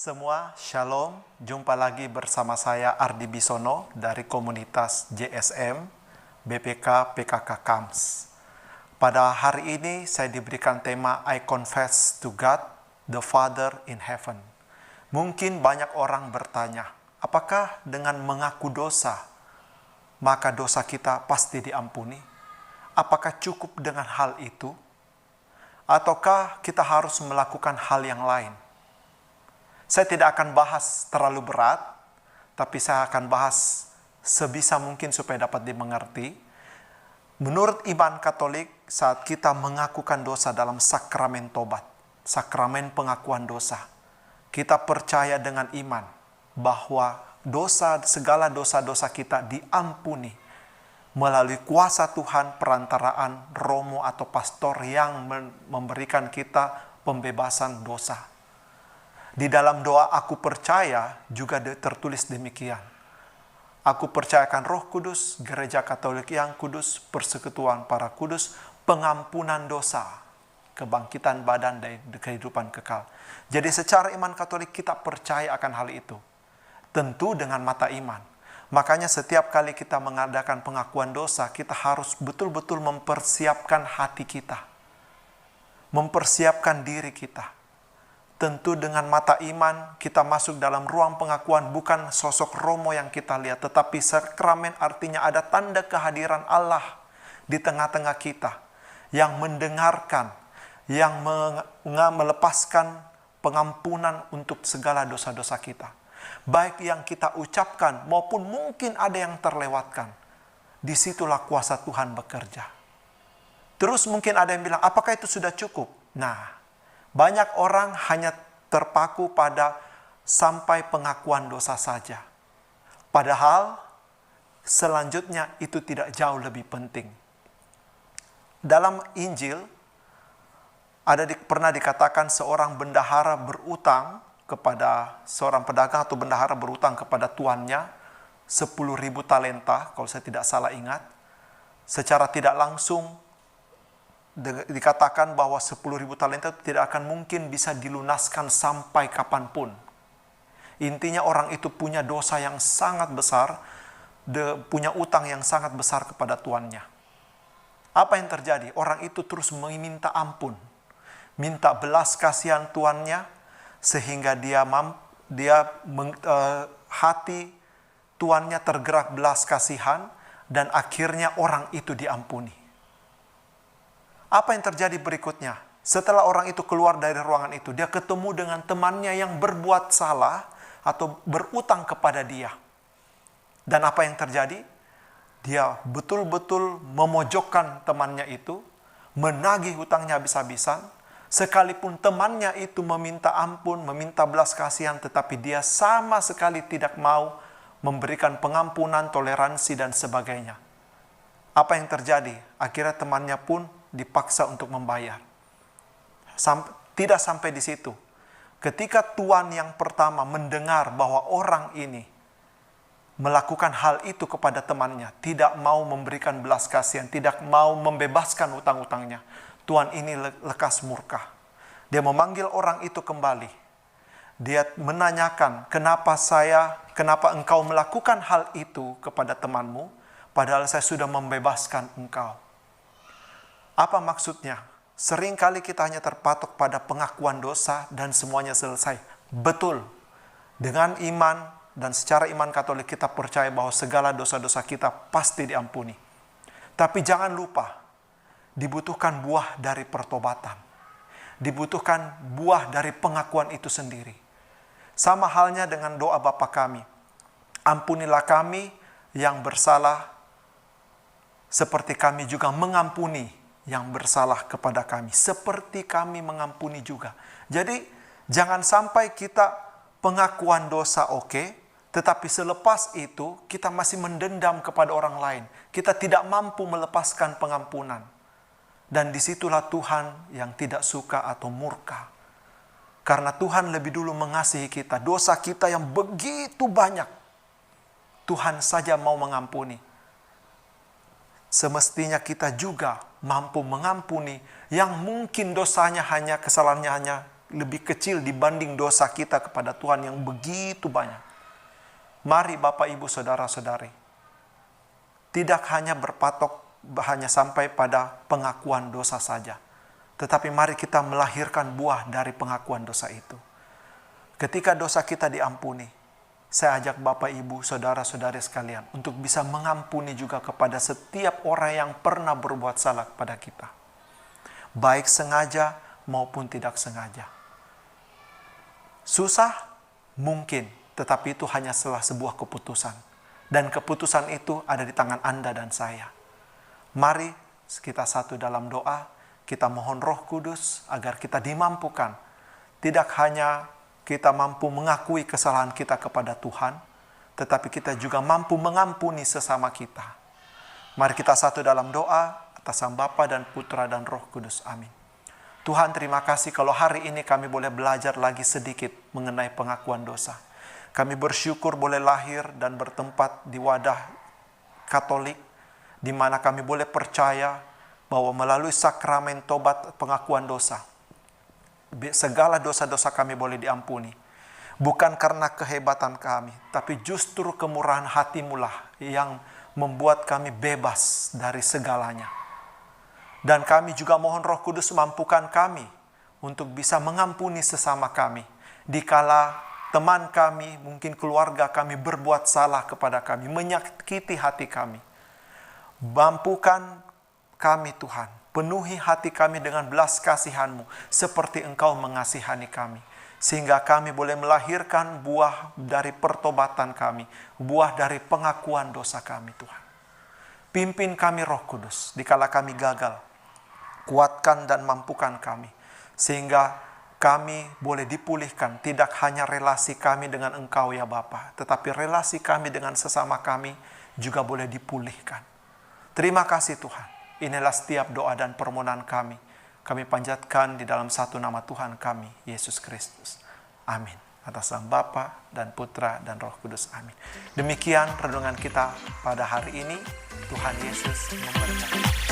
semua, Shalom. Jumpa lagi bersama saya Ardi Bisono dari komunitas JSM BPK PKK KAMS. Pada hari ini saya diberikan tema I Confess to God, the Father in Heaven. Mungkin banyak orang bertanya, apakah dengan mengaku dosa, maka dosa kita pasti diampuni? Apakah cukup dengan hal itu? Ataukah kita harus melakukan hal yang lain? Saya tidak akan bahas terlalu berat, tapi saya akan bahas sebisa mungkin supaya dapat dimengerti. Menurut iman Katolik, saat kita mengakukan dosa dalam sakramen tobat, sakramen pengakuan dosa, kita percaya dengan iman bahwa segala dosa-dosa kita diampuni melalui kuasa Tuhan perantaraan romo atau pastor yang memberikan kita pembebasan dosa. Di dalam doa aku percaya juga tertulis demikian. Aku percayakan Roh Kudus, Gereja Katolik yang kudus, persekutuan para kudus, pengampunan dosa, kebangkitan badan dan kehidupan kekal. Jadi secara iman Katolik kita percaya akan hal itu. Tentu dengan mata iman. Makanya setiap kali kita mengadakan pengakuan dosa, kita harus betul-betul mempersiapkan hati kita. Mempersiapkan diri kita. Tentu dengan mata iman kita masuk dalam ruang pengakuan, bukan sosok romo yang kita lihat, tetapi sakramen artinya ada tanda kehadiran Allah di tengah-tengah kita yang mendengarkan, yang melepaskan pengampunan untuk segala dosa-dosa kita. Baik yang kita ucapkan maupun mungkin ada yang terlewatkan. Disitulah kuasa Tuhan bekerja. Terus mungkin ada yang bilang, apakah itu sudah cukup? Nah, banyak orang hanya terpaku pada sampai pengakuan dosa saja. Padahal selanjutnya itu tidak jauh lebih penting. Dalam Injil pernah dikatakan seorang bendahara berutang kepada seorang pedagang atau bendahara berutang kepada tuannya 10.000 talenta, kalau saya tidak salah ingat. Secara tidak langsung dikatakan bahwa 10.000 talenta itu tidak akan mungkin bisa dilunaskan sampai kapanpun. Intinya orang itu punya dosa yang sangat besar, punya utang yang sangat besar kepada tuannya. Apa yang terjadi? Orang itu terus meminta ampun, minta belas kasihan tuannya, sehingga hati tuannya tergerak belas kasihan, dan akhirnya orang itu diampuni. Apa yang terjadi berikutnya? Setelah orang itu keluar dari ruangan itu, dia ketemu dengan temannya yang berbuat salah atau berutang kepada dia. Dan apa yang terjadi? Dia betul-betul memojokkan temannya itu, menagih hutangnya habis-habisan, sekalipun temannya itu meminta ampun, meminta belas kasihan, tetapi dia sama sekali tidak mau memberikan pengampunan, toleransi, dan sebagainya. Apa yang terjadi? Akhirnya temannya pun dipaksa untuk membayar. Tidak sampai di situ. Ketika tuan yang pertama mendengar bahwa orang ini melakukan hal itu kepada temannya, tidak mau memberikan belas kasihan, tidak mau membebaskan utang-utangnya, tuan ini lekas murka. Dia memanggil orang itu kembali. Dia menanyakan, kenapa engkau melakukan hal itu kepada temanmu, padahal saya sudah membebaskan engkau. Apa maksudnya? Seringkali kita hanya terpatok pada pengakuan dosa dan semuanya selesai. Betul. Dengan iman dan secara iman Katolik kita percaya bahwa segala dosa-dosa kita pasti diampuni. Tapi jangan lupa, dibutuhkan buah dari pertobatan. Dibutuhkan buah dari pengakuan itu sendiri. Sama halnya dengan doa Bapa kami. Ampunilah kami yang bersalah, seperti kami juga mengampuni yang bersalah kepada kami, seperti kami mengampuni juga. Jadi jangan sampai kita pengakuan dosa oke, tetapi selepas itu kita masih mendendam kepada orang lain. Kita tidak mampu melepaskan pengampunan. Dan disitulah Tuhan yang tidak suka atau murka. Karena Tuhan lebih dulu mengasihi kita. Dosa kita yang begitu banyak, Tuhan saja mau mengampuni. Semestinya kita juga mampu mengampuni yang mungkin dosanya kesalahannya hanya lebih kecil dibanding dosa kita kepada Tuhan yang begitu banyak. Mari Bapak, Ibu, Saudara-saudari, tidak hanya berpatok hanya sampai pada pengakuan dosa saja, tetapi mari kita melahirkan buah dari pengakuan dosa itu. Ketika dosa kita diampuni, saya ajak Bapak, Ibu, Saudara-saudari sekalian untuk bisa mengampuni juga kepada setiap orang yang pernah berbuat salah kepada kita, baik sengaja maupun tidak sengaja. Susah? Mungkin, tetapi itu hanya sebuah keputusan. Dan keputusan itu ada di tangan Anda dan saya. Mari kita satu dalam doa, kita mohon Roh Kudus agar kita dimampukan. Tidak hanya kita mampu mengakui kesalahan kita kepada Tuhan, tetapi kita juga mampu mengampuni sesama kita. Mari kita satu dalam doa atas nama Bapa dan Putra dan Roh Kudus. Amin. Tuhan, terima kasih kalau hari ini kami boleh belajar lagi sedikit mengenai pengakuan dosa. Kami bersyukur boleh lahir dan bertempat di wadah Katolik, di mana kami boleh percaya bahwa melalui sakramen tobat pengakuan dosa, segala dosa-dosa kami boleh diampuni. Bukan karena kehebatan kami, tapi justru kemurahan hati-Mu lah yang membuat kami bebas dari segalanya. Dan kami juga mohon Roh Kudus mampukan kami untuk bisa mengampuni sesama kami. Dikala teman kami, mungkin keluarga kami berbuat salah kepada kami, menyakiti hati kami. Mampukan kami Tuhan, penuhi hati kami dengan belas kasihan-Mu, seperti Engkau mengasihani kami. Sehingga kami boleh melahirkan buah dari pertobatan kami, buah dari pengakuan dosa kami Tuhan. Pimpin kami Roh Kudus, dikala kami gagal. Kuatkan dan mampukan kami, sehingga kami boleh dipulihkan. Tidak hanya relasi kami dengan Engkau ya Bapa, tetapi relasi kami dengan sesama kami juga boleh dipulihkan. Terima kasih Tuhan. Inilah setiap doa dan permohonan kami. Kami panjatkan di dalam satu nama Tuhan kami, Yesus Kristus. Amin. Atas nama Bapa dan Putra dan Roh Kudus. Amin. Demikian renungan kita pada hari ini. Tuhan Yesus memberkati.